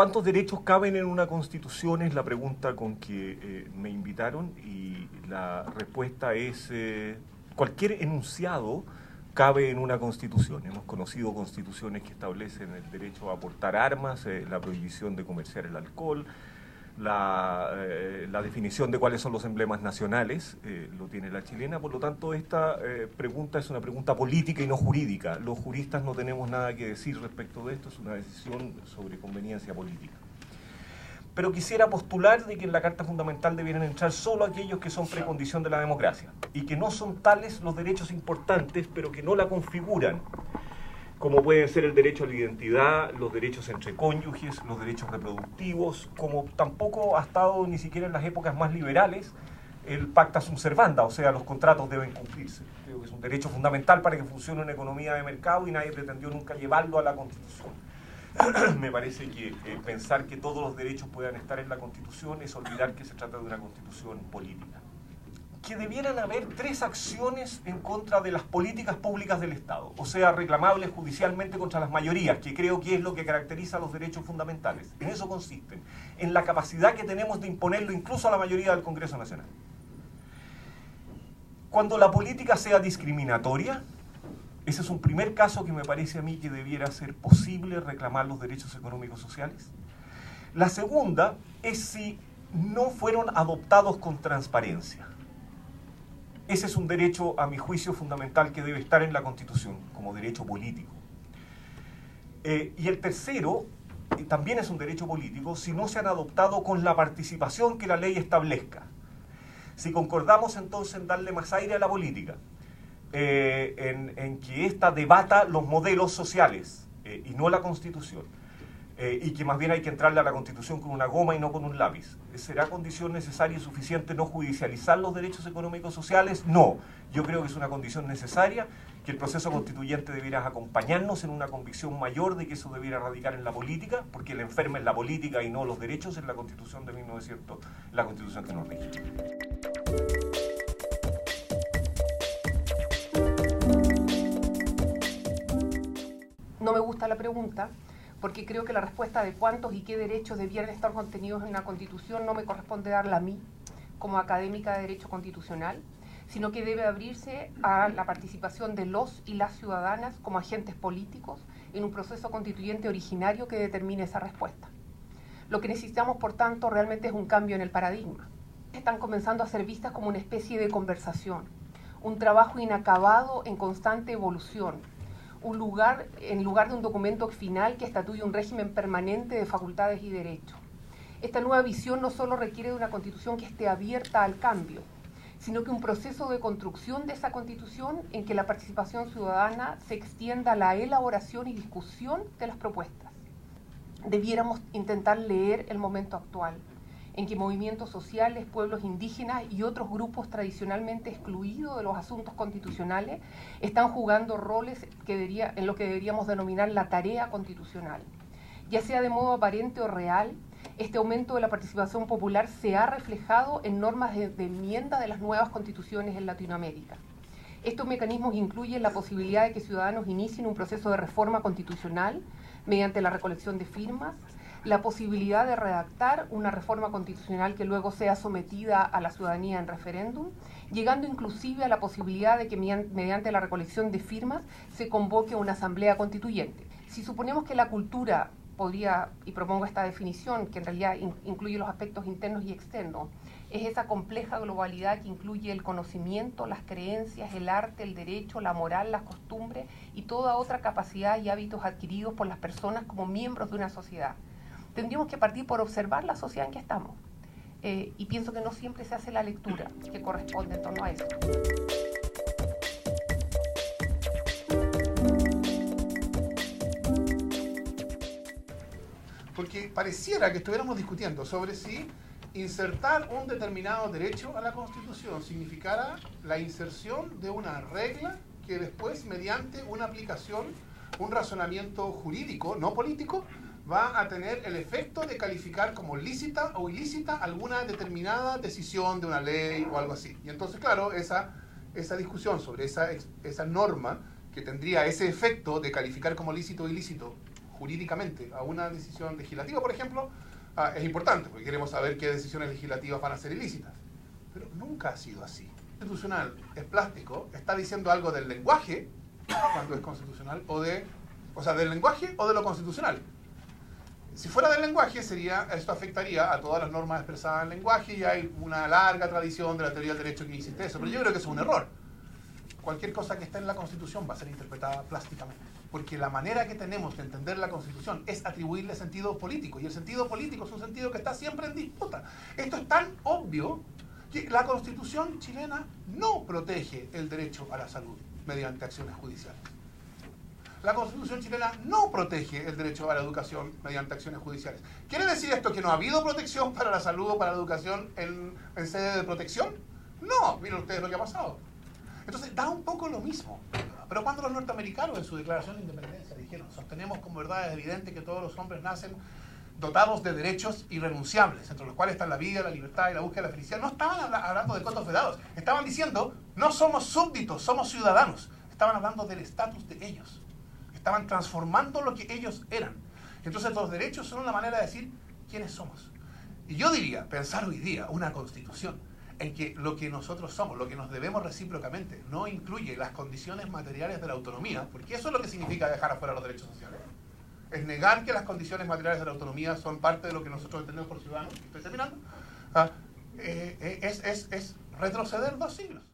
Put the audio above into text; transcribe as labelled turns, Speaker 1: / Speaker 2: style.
Speaker 1: ¿Cuántos derechos caben en una constitución? Es la pregunta con que me invitaron, y la respuesta es cualquier enunciado cabe en una constitución. Hemos conocido constituciones que establecen el derecho a portar armas, la prohibición de comerciar el alcohol, la definición de cuáles son los emblemas nacionales, lo tiene la chilena. Por lo tanto, esta pregunta es una pregunta política y no jurídica. Los juristas no tenemos nada que decir respecto de esto, es una decisión sobre conveniencia política. Pero quisiera postular de que en la Carta Fundamental debieran entrar solo aquellos que son precondición de la democracia, y que no son tales los derechos importantes, pero que no la configuran, como pueden ser el derecho a la identidad, los derechos entre cónyuges, los derechos reproductivos, como tampoco ha estado ni siquiera en las épocas más liberales el pacta sunt servanda, o sea, los contratos deben cumplirse. Creo que es un derecho fundamental para que funcione una economía de mercado, y nadie pretendió nunca llevarlo a la Constitución. Me parece que pensar que todos los derechos puedan estar en la Constitución es olvidar que se trata de una Constitución política. Que debieran haber 3 acciones en contra de las políticas públicas del Estado, o sea, reclamables judicialmente contra las mayorías, que creo que es lo que caracteriza los derechos fundamentales. En eso consisten, en la capacidad que tenemos de imponerlo incluso a la mayoría del Congreso Nacional. Cuando la política sea discriminatoria, ese es un primer caso que me parece a mí que debiera ser posible reclamar los derechos económicos sociales. La segunda es si no fueron adoptados con transparencia. Ese es un derecho, a mi juicio, fundamental que debe estar en la Constitución, como derecho político. Y el tercero, también es un derecho político, si no se han adoptado con la participación que la ley establezca. Si concordamos entonces en darle más aire a la política, en que ésta debata los modelos sociales y no la Constitución, y que más bien hay que entrarle a la Constitución con una goma y no con un lápiz. ¿Será condición necesaria y suficiente no judicializar los derechos económicos sociales? No, yo creo que es una condición necesaria, que el proceso constituyente debiera acompañarnos en una convicción mayor de que eso debiera radicar en la política, porque el enfermo es la política y no los derechos, en la Constitución de 1900, la Constitución que nos rige.
Speaker 2: No me gusta la pregunta, porque creo que la respuesta de cuántos y qué derechos debieran estar contenidos en una Constitución no me corresponde darla a mí, como académica de Derecho Constitucional, sino que debe abrirse a la participación de los y las ciudadanas como agentes políticos en un proceso constituyente originario que determine esa respuesta. Lo que necesitamos, por tanto, realmente es un cambio en el paradigma. Están comenzando a ser vistas como una especie de conversación, un trabajo inacabado en constante evolución, en lugar de un documento final que estatúe un régimen permanente de facultades y derechos. Esta nueva visión no solo requiere de una Constitución que esté abierta al cambio, sino que un proceso de construcción de esa Constitución en que la participación ciudadana se extienda a la elaboración y discusión de las propuestas. Debiéramos intentar leer el momento actual, en que movimientos sociales, pueblos indígenas y otros grupos tradicionalmente excluidos de los asuntos constitucionales están jugando roles en lo que deberíamos denominar la tarea constitucional. Ya sea de modo aparente o real, este aumento de la participación popular se ha reflejado en normas de enmienda de las nuevas constituciones en Latinoamérica. Estos mecanismos incluyen la posibilidad de que ciudadanos inicien un proceso de reforma constitucional mediante la recolección de firmas, la posibilidad de redactar una reforma constitucional que luego sea sometida a la ciudadanía en referéndum, llegando inclusive a la posibilidad de que mediante la recolección de firmas se convoque una asamblea constituyente. Si suponemos que la cultura podría, y propongo esta definición, que en realidad incluye los aspectos internos y externos, es esa compleja globalidad que incluye el conocimiento, las creencias, el arte, el derecho, la moral, las costumbres y toda otra capacidad y hábitos adquiridos por las personas como miembros de una sociedad. Tendríamos que partir por observar la sociedad en que estamos. Y pienso que no siempre se hace la lectura que corresponde en torno a eso.
Speaker 3: Porque pareciera que estuviéramos discutiendo sobre si insertar un determinado derecho a la Constitución significara la inserción de una regla que después, mediante una aplicación, un razonamiento jurídico, no político, va a tener el efecto de calificar como lícita o ilícita alguna determinada decisión de una ley o algo así. Y entonces, claro, esa discusión sobre esa norma que tendría ese efecto de calificar como lícito o ilícito jurídicamente a una decisión legislativa, por ejemplo, es importante, porque queremos saber qué decisiones legislativas van a ser ilícitas. Pero nunca ha sido así. Constitucional es plástico, está diciendo algo del lenguaje, cuando es constitucional, o sea, del lenguaje o de lo constitucional. Si fuera del lenguaje, esto afectaría a todas las normas expresadas en lenguaje, y hay una larga tradición de la teoría del derecho que insiste eso, pero yo creo que eso es un error. Cualquier cosa que esté en la Constitución va a ser interpretada plásticamente, porque la manera que tenemos de entender la Constitución es atribuirle sentido político, y el sentido político es un sentido que está siempre en disputa. Esto es tan obvio que la Constitución chilena no protege el derecho a la salud mediante acciones judiciales. La Constitución chilena no protege el derecho a la educación mediante acciones judiciales. ¿Quiere decir esto que no ha habido protección para la salud o para la educación en sede de protección? No, miren ustedes lo que ha pasado. Entonces, da un poco lo mismo. Pero cuando los norteamericanos en su declaración de independencia dijeron: sostenemos como verdad evidente que todos los hombres nacen dotados de derechos irrenunciables, entre los cuales están la vida, la libertad y la búsqueda de la felicidad, no estaban hablando de cotos vedados, estaban diciendo: no somos súbditos, somos ciudadanos. Estaban hablando del estatus de ellos. Estaban transformando lo que ellos eran. Entonces los derechos son una manera de decir quiénes somos. Y yo diría, pensar hoy día una constitución en que lo que nosotros somos, lo que nos debemos recíprocamente, no incluye las condiciones materiales de la autonomía, porque eso es lo que significa dejar afuera los derechos sociales. Es negar que las condiciones materiales de la autonomía son parte de lo que nosotros entendemos por ciudadanos. Estoy terminando. Es retroceder 2 siglos.